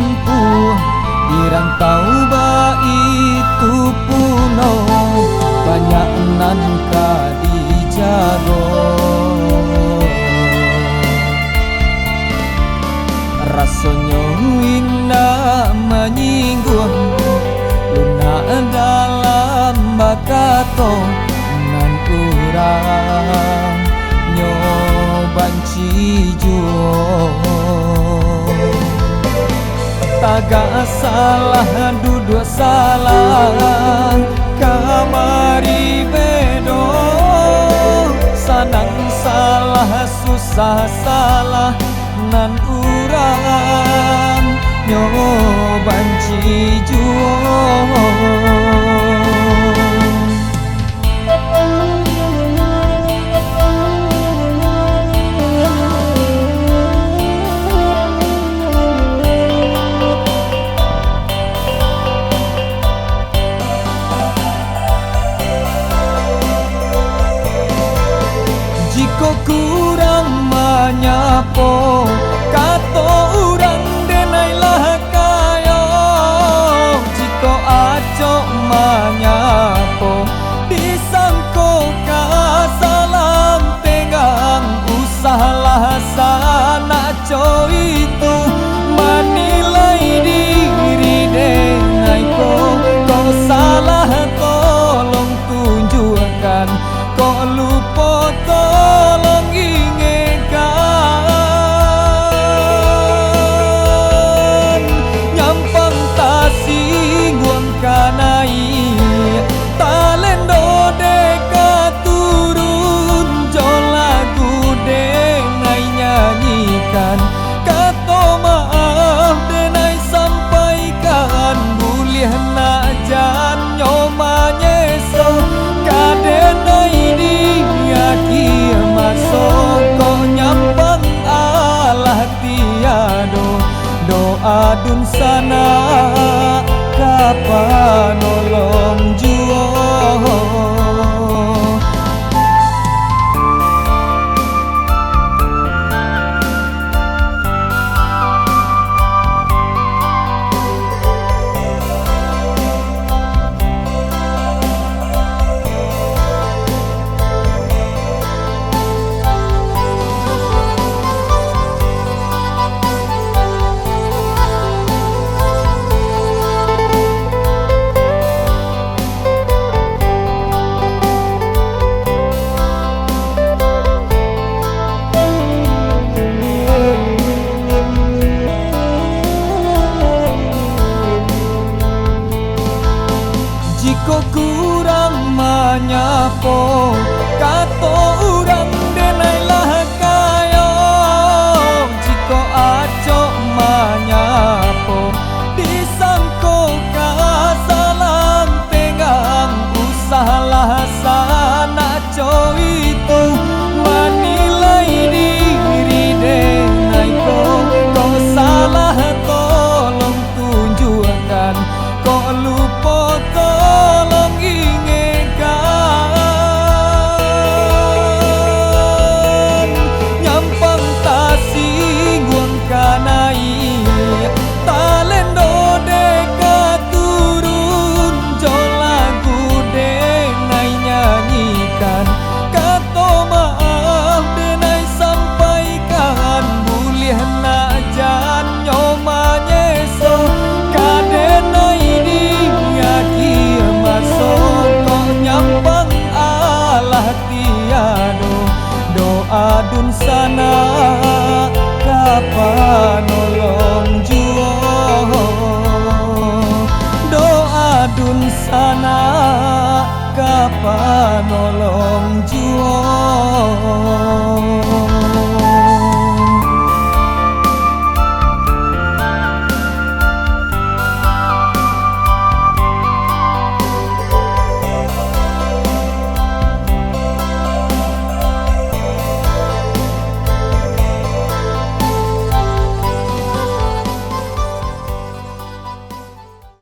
tempuh di rantau itu puno banyak nan dijago. Rasanya indah menyinggung lunak dalam bakato nan kurang nyoban cijuo. Taga salah duduk salah kamari bedo sanang salah susah salah nan urang nyoban cijuo. Jika kurang menyapo kato urang denailah kayo. Jika acok menyapo disangko kasalam tegang usahlah sana co itu menilai diri denai ko salah tolong tunjukkan ko lupa tolong ingatkan nyampang tasingguang kanai talendo deka turun jolagu denai nyanyikan kato maaf denai sampaikan buliah nak jan nyoma nyeso kadenai dia kia masuk kok nyampang Allah tiado doa dun sana kapan nolong juo. Jika kurang menyapo kato urang denailah kayo. Jika acok menyapo disangko kasalam tegang usahlah sana co itu menilai diri denai ko salah tolong tunjukkan ko lupa tolong ingatkan nyampang tasingguang kanai talendo deka turun jolagu denai nyanyikan kato maaf denai sampaikan buliah nak jan nyoma nyeso kadenai dia kia masuk kok nyampang Allah tiado doa dun sana kapan nolong juo. Doa dun sana kapan nolong